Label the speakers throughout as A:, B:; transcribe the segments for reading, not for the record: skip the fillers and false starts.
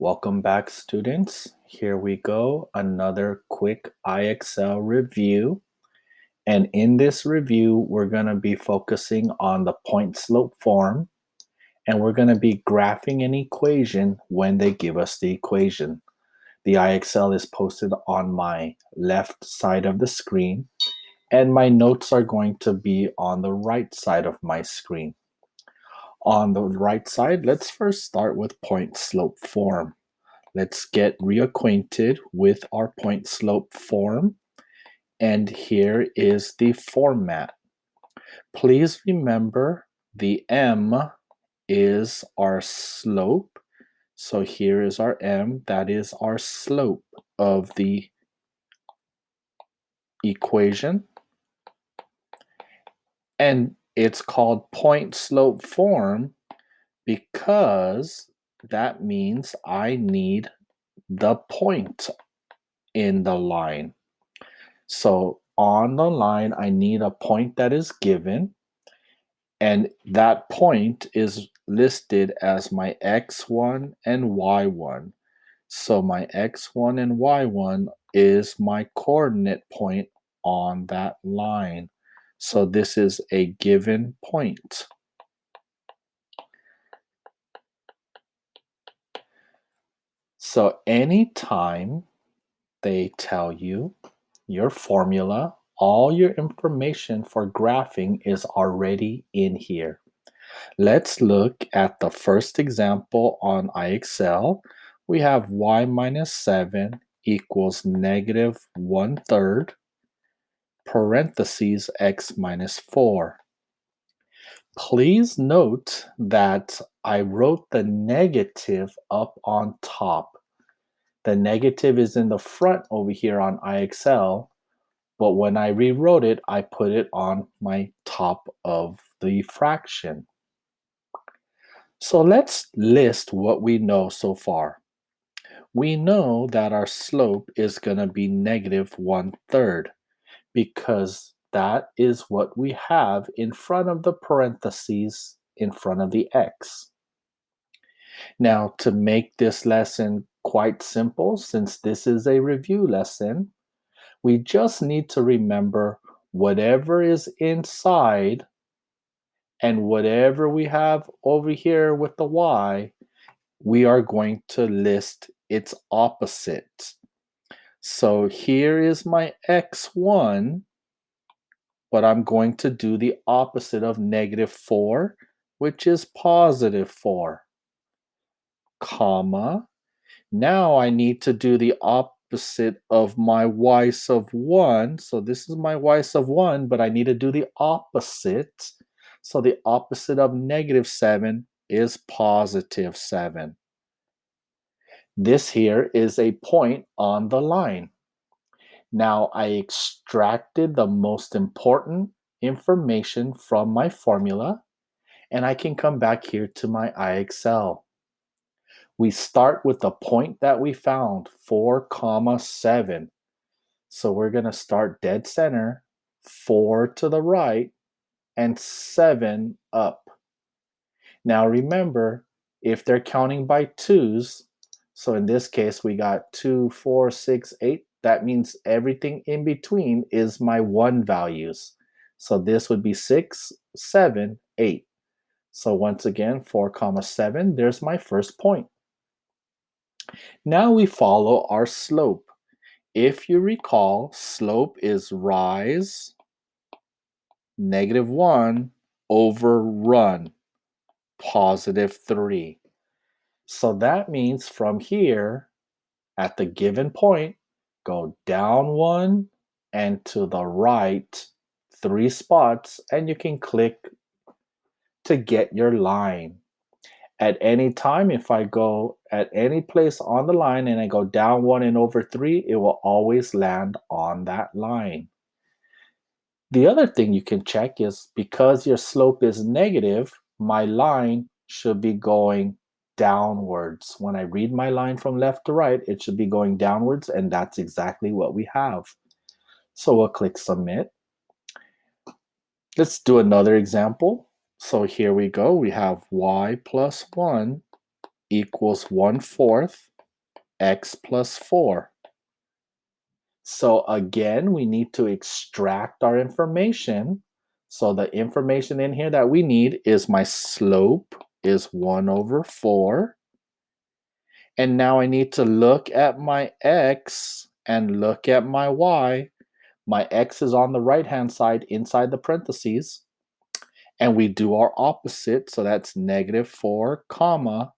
A: Welcome back, students. Here we go, another quick IXL review. And in this review, we're going to be focusing on the point slope form, and we're going to be graphing an equation when they give us the equation. The IXL is posted on my left side of the screen, and my notes are going to be on the right side of my screen. On the right side, let's first start with point slope form. Let's get reacquainted with our point slope form. And here is the format. Please remember the m is our slope. So here is our m, that is our slope of the equation. And it's called point slope form because that means I need the point in the line. So on the line, I need a point that is given, and that point is listed as my x1 and y1. So my x1 and y1 is my coordinate point on that line. So this is a given point. So anytime they tell you your formula, all your information for graphing is already in here. Let's look at the first example on IXL. We have y minus 7 equals negative 1/3, parentheses x minus 4. Please note that I wrote the negative up on top. The negative is in the front over here on IXL, but when I rewrote it, I put it on my top of the fraction. So let's list what we know so far. We know that our slope is going to be negative 1/3 because that is what we have in front of the parentheses in front of the x. Now, to make this lesson quite simple, since this is a review lesson, we just need to remember whatever is inside and whatever we have over here with the y, we are going to list its opposite. So here is my x1, but I'm going to do the opposite of negative 4, which is positive 4, comma. Now I need to do the opposite of my y sub 1. So this is my y sub 1, but I need to do the opposite. So the opposite of negative 7 is positive 7. This here is a point on the line. Now I extracted the most important information from my formula, and I can come back here to my IXL. We start with the point that we found, 4, 7. So we're going to start dead center, 4 to the right, and 7 up. Now remember, if they're counting by twos, so in this case we got 2, 4, 6, 8, that means everything in between is my 1 values. So this would be 6, 7, 8. So once again, 4, 7, there's my first point. Now we follow our slope. If you recall, slope is rise, negative 1, over run, positive 3. So that means from here, at the given point, go down 1 and to the right 3 spots, and you can click to get your line. At any time, if I go at any place on the line and I go down 1 and over 3, it will always land on that line. The other thing you can check is because your slope is negative, my line should be going downwards. When I read my line from left to right, it should be going downwards, and that's exactly what we have. So we'll click submit. Let's do another example. So here we go. We have y plus 1 equals 1/4. x plus 4. So again, we need to extract our information. So the information in here that we need is my slope is 1 over 4. And now I need to look at my x and look at my y. My x is on the right-hand side inside the parentheses. And we do our opposite. So that's negative 4, comma.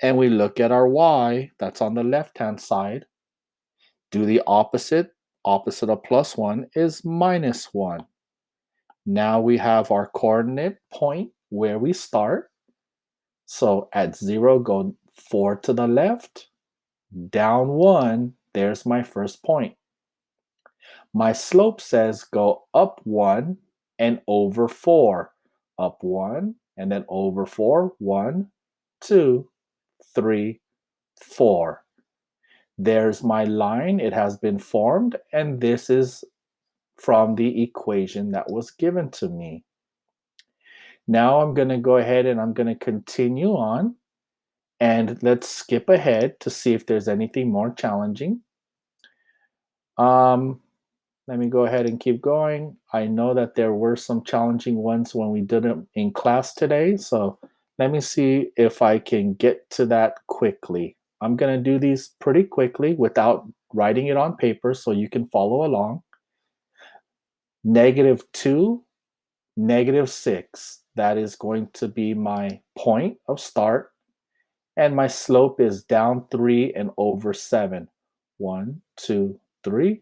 A: And we look at our y, that's on the left-hand side. Do the opposite. Opposite of plus 1 is minus 1. Now we have our coordinate point where we start. So at 0, go 4 to the left, down 1, there's my first point. My slope says go up 1 and over 4. Up 1 and then over 4. 1, 2, 3, 4. There's my line. It has been formed, and this is from the equation that was given to me. Now I'm going to go ahead and I'm going to continue on, and let's skip ahead to see if there's anything more challenging. Let me go ahead and keep going. I know that there were some challenging ones when we did them in class today, so let me see if I can get to that quickly. I'm going to do these pretty quickly without writing it on paper so you can follow along. -2, -6. That is going to be my point of start. And my slope is down 3 and over 7. 1, 2, 3.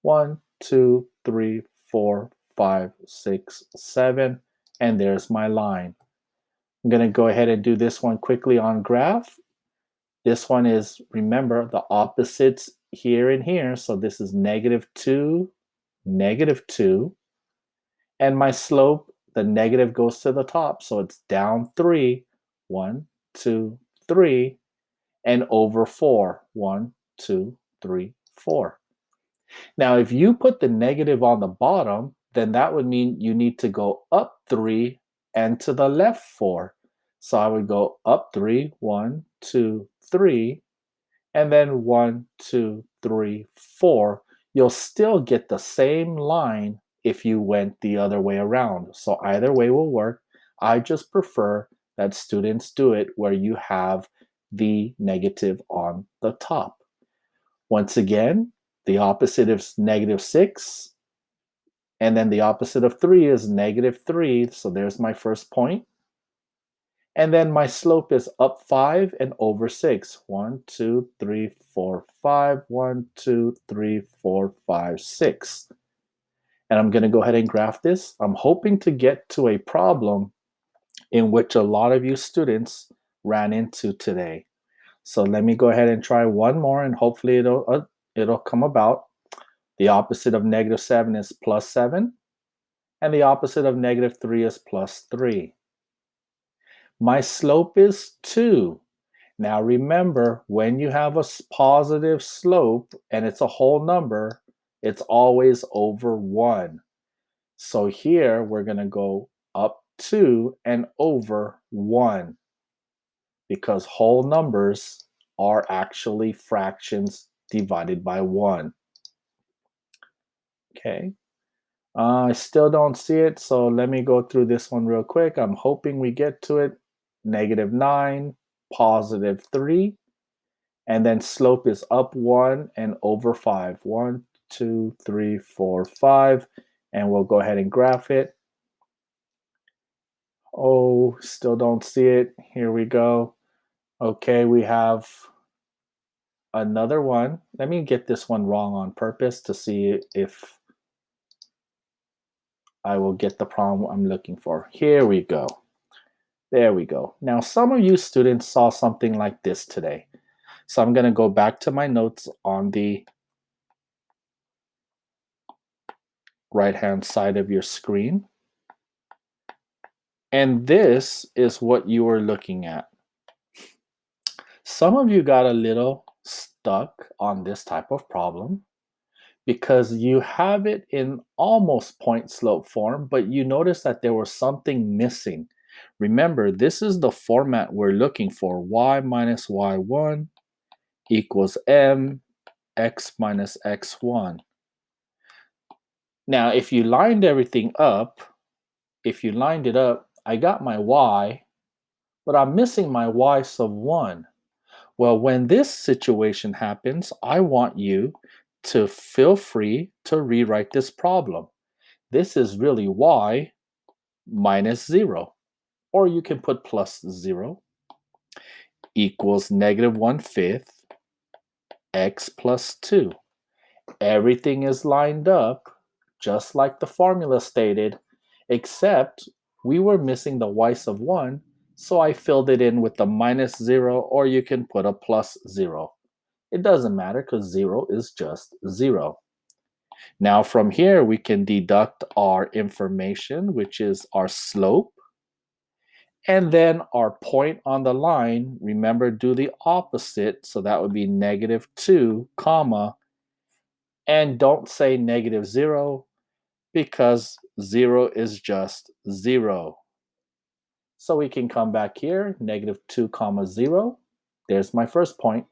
A: 1, 2, 3, 4, 5, 6, 7. And there's my line. I'm going to go ahead and do this one quickly on graph. This one is, remember, the opposites here and here. So this is -2, -2. And my slope, the negative goes to the top. So it's down 3. 1, 2, 3. And over 4. 1, 2, 3, 4. Now, if you put the negative on the bottom, then that would mean you need to go up 3 and to the left 4. So I would go up 3, 1, 2, 3, and then 1, 2, 3, 4. You'll still get the same line if you went the other way around. So either way will work. I just prefer that students do it where you have the negative on the top. Once again, the opposite is -6, and then the opposite of 3 is -3, so there's my first point. And then my slope is up 5 and over 6. 1, 2, 3, 4, 5. 1, 2, 3, 4, 5, 6. And I'm going to go ahead and graph this. I'm hoping to get to a problem in which a lot of you students ran into today. So let me go ahead and try one more, and hopefully it'll come about. The opposite of -7 is +7, and the opposite of -3 is +3. My slope is 2. Now remember, when you have a positive slope and it's a whole number, it's always over 1. So here we're going to go up 2 and over 1 because whole numbers are actually fractions divided by 1. Okay. I still don't see it, so let me go through this one real quick. I'm hoping we get to it. -9, +3, and then slope is up 1 and over 5. 1, 2, 3, 4, 5, and we'll go ahead and graph it. Oh, still don't see it. Here we go. Okay, we have another one. Let me get this one wrong on purpose to see if I will get the problem I'm looking for. Here we go. There we go. Now, some of you students saw something like this today. So I'm going to go back to my notes on the right-hand side of your screen. And this is what you were looking at. Some of you got a little stuck on this type of problem because you have it in almost point slope form, but you notice that there was something missing. Remember, this is the format we're looking for, y minus y1 equals m x minus x1. Now, if you lined everything up, I got my y, but I'm missing my y sub 1. Well, when this situation happens, I want you to feel free to rewrite this problem. This is really y minus 0, or you can put plus 0, equals negative 1/5 x plus 2. Everything is lined up just like the formula stated, except we were missing the y sub 1, so I filled it in with the minus 0, or you can put a plus 0. It doesn't matter because 0 is just 0. Now from here, we can deduct our information, which is our slope, and then our point on the line. Remember, do the opposite, so that would be negative 2, comma, and don't say negative 0 because 0 is just 0. So we can come back here, negative 2 comma 0. There's my first point.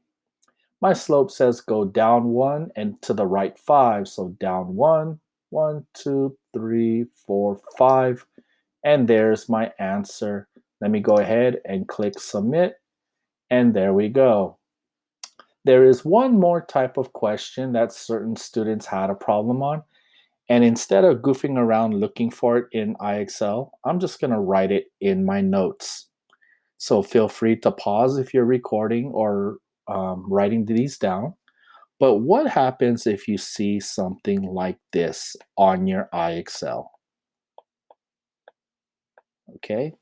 A: My slope says go down 1 and to the right 5. So down 1, 1, 2, 3, 4, 5. And there's my answer. Let me go ahead and click submit. And there we go. There is one more type of question that certain students had a problem on. And instead of goofing around looking for it in IXL, I'm just going to write it in my notes. So feel free to pause if you're recording or writing these down. But what happens if you see something like this on your IXL? Okay.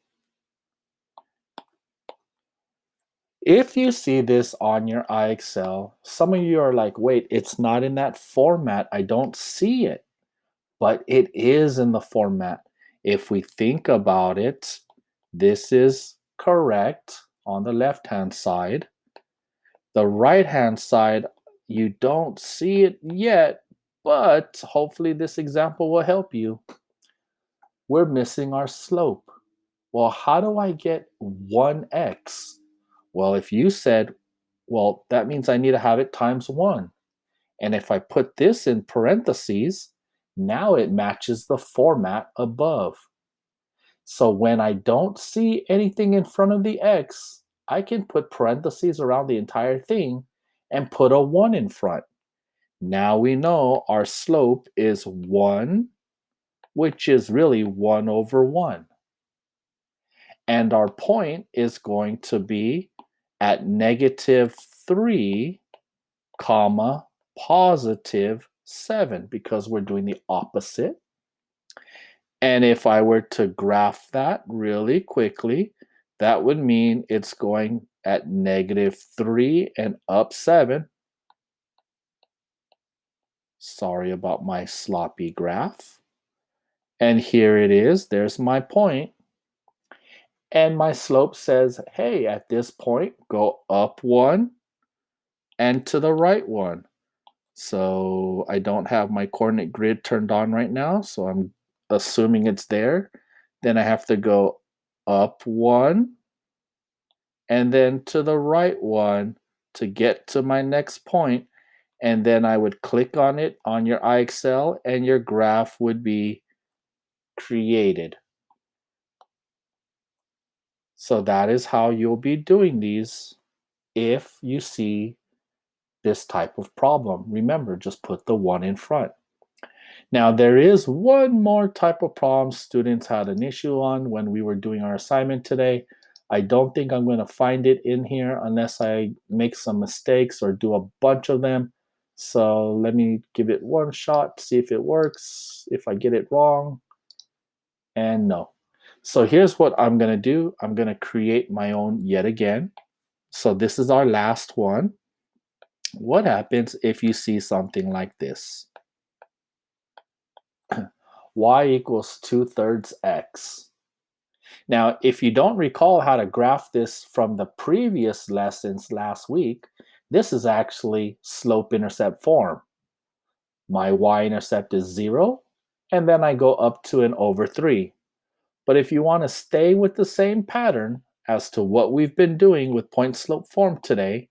A: If you see this on your IXL, some of you are like, wait, it's not in that format. I don't see it. But it is in the format. If we think about it, this is correct on the left-hand side. The right-hand side, you don't see it yet, but hopefully this example will help you. We're missing our slope. Well, how do I get 1x? Well, if you said, well, that means I need to have it times 1. And if I put this in parentheses, now it matches the format above. So when I don't see anything in front of the x, I can put parentheses around the entire thing and put a 1 in front. Now we know our slope is 1, which is really 1 over 1. And our point is going to be at negative 3, comma, positive 7, because we're doing the opposite. And if I were to graph that really quickly, that would mean it's going at negative 3 and up 7. Sorry about my sloppy graph. And here it is. There's my point. And my slope says, hey, at this point, go up 1 and to the right 1. So I don't have my coordinate grid turned on right now, so I'm assuming it's there. Then I have to go up 1 and then to the right 1 to get to my next point. And then I would click on it on your IXL and your graph would be created. So that is how you'll be doing these if you see this type of problem. Remember, just put the 1 in front. Now, there is one more type of problem students had an issue on when we were doing our assignment today. I don't think I'm going to find it in here unless I make some mistakes or do a bunch of them. So let me give it one shot, see if it works, if I get it wrong, and no. So here's what I'm going to do. I'm going to create my own yet again. So this is our last one. What happens if you see something like this? Y equals 2/3 x. Now, if you don't recall how to graph this from the previous lessons last week, this is actually slope-intercept form. My y-intercept is 0, and then I go up to and over 3. But if you want to stay with the same pattern as to what we've been doing with point-slope form today,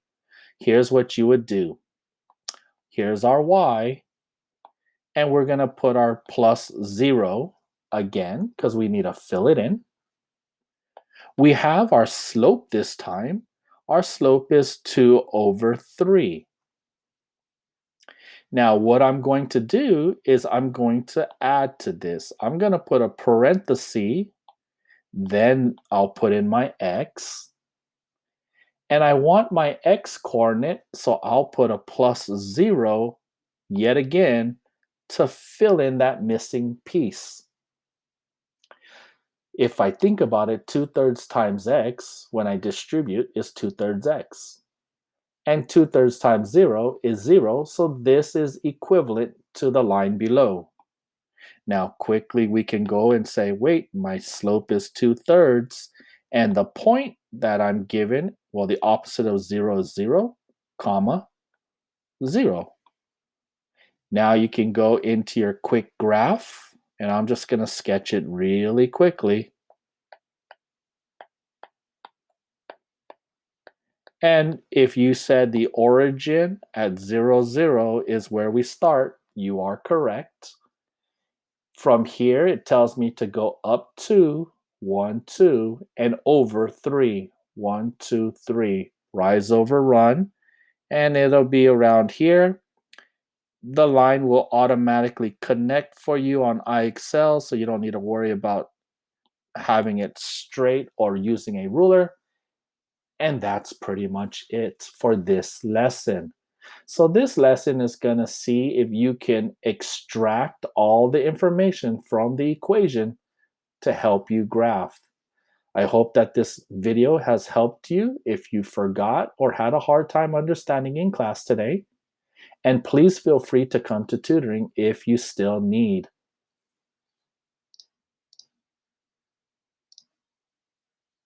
A: here's what you would do. Here's our y, and we're going to put our plus 0 again because we need to fill it in. We have our slope this time. Our slope is 2 over 3. Now, what I'm going to do is I'm going to add to this. I'm going to put a parenthesis, then I'll put in my x. And I want my x coordinate, so I'll put a plus 0 yet again to fill in that missing piece. If I think about it, 2/3 times x, when I distribute, is 2/3 x. And 2/3 times 0 is 0, so this is equivalent to the line below. Now, quickly we can go and say, wait, my slope is 2/3, and the point that I'm given, well, the opposite of 0 is 0, comma, 0. Now you can go into your quick graph, and I'm just going to sketch it really quickly. And if you said the origin at 0, 0 is where we start, you are correct. From here, it tells me to go up 2, 1, 2, and over 3, 1, 2, 3. Rise over run, and it'll be around here. The line will automatically connect for you on IXL, so you don't need to worry about having it straight or using a ruler. And that's pretty much it for this lesson. So this lesson is going to see if you can extract all the information from the equation to help you graph. I hope that this video has helped you if you forgot or had a hard time understanding in class today. And please feel free to come to tutoring if you still need.